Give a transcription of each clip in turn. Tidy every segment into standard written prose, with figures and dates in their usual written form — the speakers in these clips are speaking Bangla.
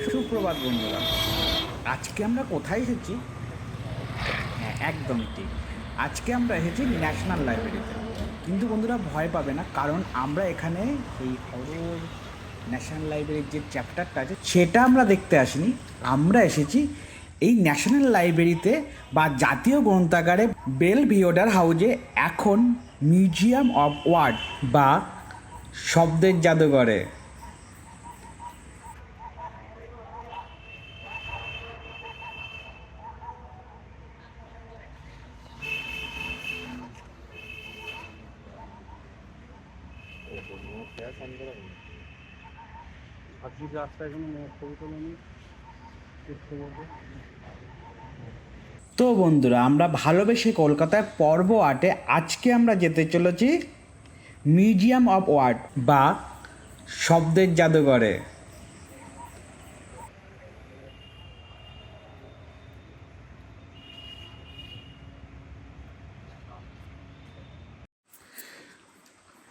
সুপ্রভাত বন্ধুরা। আজকে আমরা কোথায় এসেছি? হ্যাঁ, একদমই ঠিক। আজকে আমরা এসেছি ন্যাশনাল লাইব্রেরিতে। কিন্তু বন্ধুরা ভয় পাবে না, কারণ আমরা এখানে এই হরর ন্যাশনাল লাইব্রেরির যে চ্যাপ্টারটা আছে সেটা আমরা দেখতে আসিনি। আমরা এসেছি এই ন্যাশনাল লাইব্রেরিতে বা জাতীয় গ্রন্থাগারে বেলভিওডার হাউজে এখন মিউজিয়াম অফ ওয়ার্ড বা শব্দের জাদুঘরে। তো বন্ধুরা, আমরা ভালোবেসে কলকাতার পর্ব 8-এ আজকে আমরা যেতে চলেছি মিউজিয়াম অফ ওয়ার্ড বা শব্দের জাদুঘরে।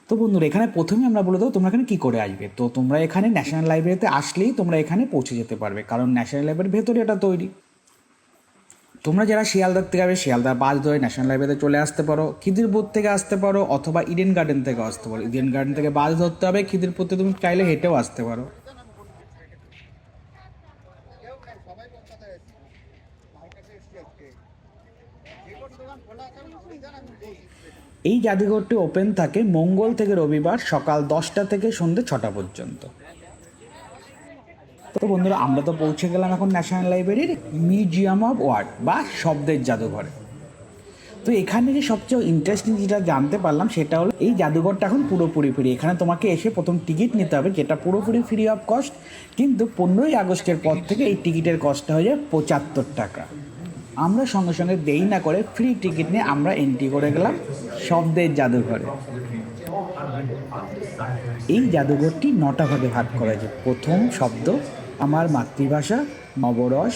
তো বন্ধুরা, এখানে প্রথমে আমরা বলে দেবো তোমরা এখানে কী করে আসবে। তো তোমরা এখানে ন্যাশনাল লাইব্রেরিতে আসলেই তোমরা এখানে পৌঁছে যেতে পারবে, কারণ ন্যাশনাল লাইব্রেরির ভেতরে এটা তৈরি। তোমরা যারা শিয়ালদার থেকে যাবে, শিয়ালদার বাস ধরে ন্যাশনাল লাইব্রেরিতে চলে আসতে পারো, খিদিরপুর থেকে আসতে পারো, অথবা ইডেন গার্ডেন থেকে আসতে পারো। ইডেন গার্ডেন থেকে বাস ধরতে হবে, খিদিরপুরতে তুমি চাইলে হেঁটেও আসতে পারো। এই জাদুঘরটি ওপেন থাকে মঙ্গল থেকে রবিবার সকাল 10টা থেকে সন্ধ্যে 6টা পর্যন্ত। তো বন্ধুরা, আমরা তো পৌঁছে গেলাম এখন ন্যাশনাল লাইব্রেরির মিউজিয়াম অফ ওয়ার্ড বা শব্দের জাদুঘরে। তো এখানে যে সবচেয়ে ইন্টারেস্টিং যেটা জানতে পারলাম সেটা হলো এই জাদুঘরটা এখন পুরোপুরি ফ্রি। এখানে তোমাকে এসে প্রথম টিকিট নিতে হবে, যেটা পুরোপুরি ফ্রি অফ কস্ট। কিন্তু 15ই আগস্টের পর থেকে এই টিকিটের কস্টটা হয়ে যায় 75 টাকা। আমরা সঙ্গে সঙ্গে দেরি না করে ফ্রি টিকিট নিয়ে আমরা এন্ট্রি করে গেলাম শব্দের জাদুঘরে। এই জাদুঘরটি 9টা ভাগে ভাগ করা হয়েছে। প্রথম শব্দ, আমার মাতৃভাষা, নবরস,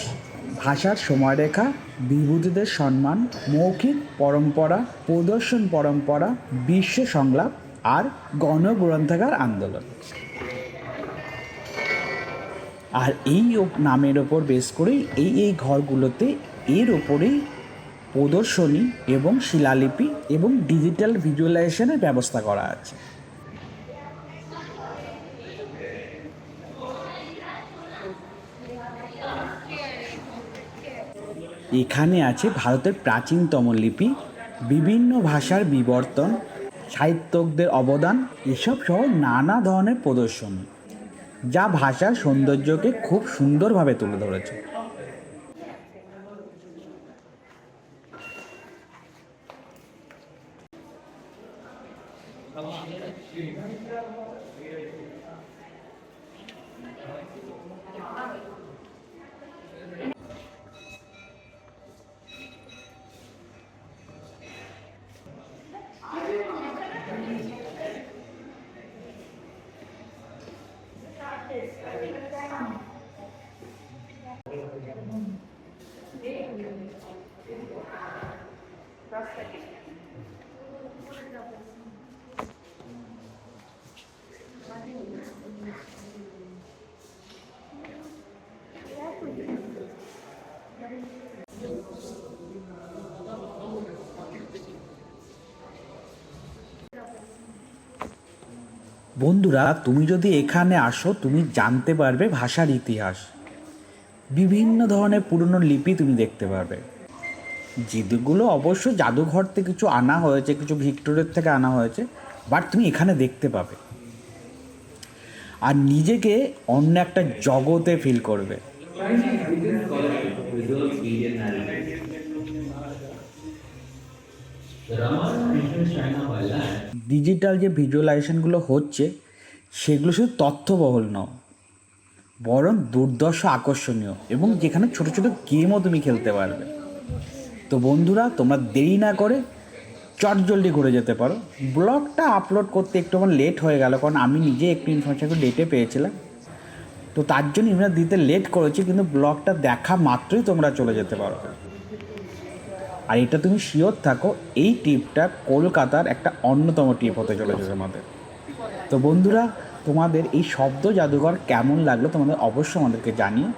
ভাষার সময়রেখা, বিভূতিদের সম্মান, মৌখিক পরম্পরা, প্রদর্শন পরম্পরা, বিশ্ব সংলাপ আর গণগ্রন্থাগার আন্দোলন। আর এই নামের ওপর বেস করেই এই ঘরগুলোতে এর ওপরেই প্রদর্শনী এবং শিলালিপি এবং ডিজিটাল ভিজুয়ালাইজেশনের ব্যবস্থা করা আছে। এখানে আছে ভারতের প্রাচীনতম লিপি, বিভিন্ন ভাষার বিবর্তন, সাহিত্যকদের অবদান, এসব সহ নানা ধরনের প্রদর্শনী, যা ভাষার সৌন্দর্যকে খুব সুন্দরভাবে তুলে ধরেছে। বন্ধুরা, তুমি যদি এখানে আসো তুমি জানতে পারবে ভাষার ইতিহাস, বিভিন্ন ধরনের পুরনো লিপি তুমি দেখতে পারবে, যেগুলো অবশ্য জাদুঘর থেকে কিছু আনা হয়েছে, কিছু ভিক্টোরিয়ার থেকে আনা হয়েছে, বাট তুমি এখানে দেখতে পাবে আর নিজেকে অন্য একটা জগতে ফিল করবে। ডিজিটাল যে ভিজুয়ালাইজেশনগুলো হচ্ছে সেগুলো শুধু তথ্যবহুল নয়, বরং দুর্ধর্ষ আকর্ষণীয়, এবং যেখানে ছোট ছোট গেমও তুমি খেলতে পারবে। তো বন্ধুরা, তোমরা দেরি না করে চটজলদি ঘুরে যেতে পারো। ব্লগটা আপলোড করতে একটু আমার লেট হয়ে গেল, কারণ আমি নিজে একটু ইনফরমেশন একটু লেটে পেয়েছিলাম, তো তার জন্য আমরা দিতে লেট করেছি। কিন্তু ব্লগটা দেখা মাত্রই তোমরা চলে যেতে পারো। আর এটা তুমি শিওর থাকো, এই ট্রিপটা কলকাতার একটা অন্যতম ট্রিপ হতে চলেছে আমাদের। তো বন্ধুরা, তোমাদের এই শব্দ জাদুঘর কেমন লাগলো তোমাদের অবশ্যই আমাদেরকে জানিও।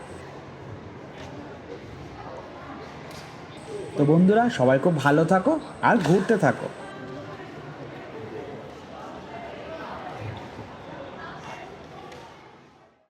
তো বন্ধুরা, সবাই খুব ভালো থাকো আর ঘুরতে থাকো।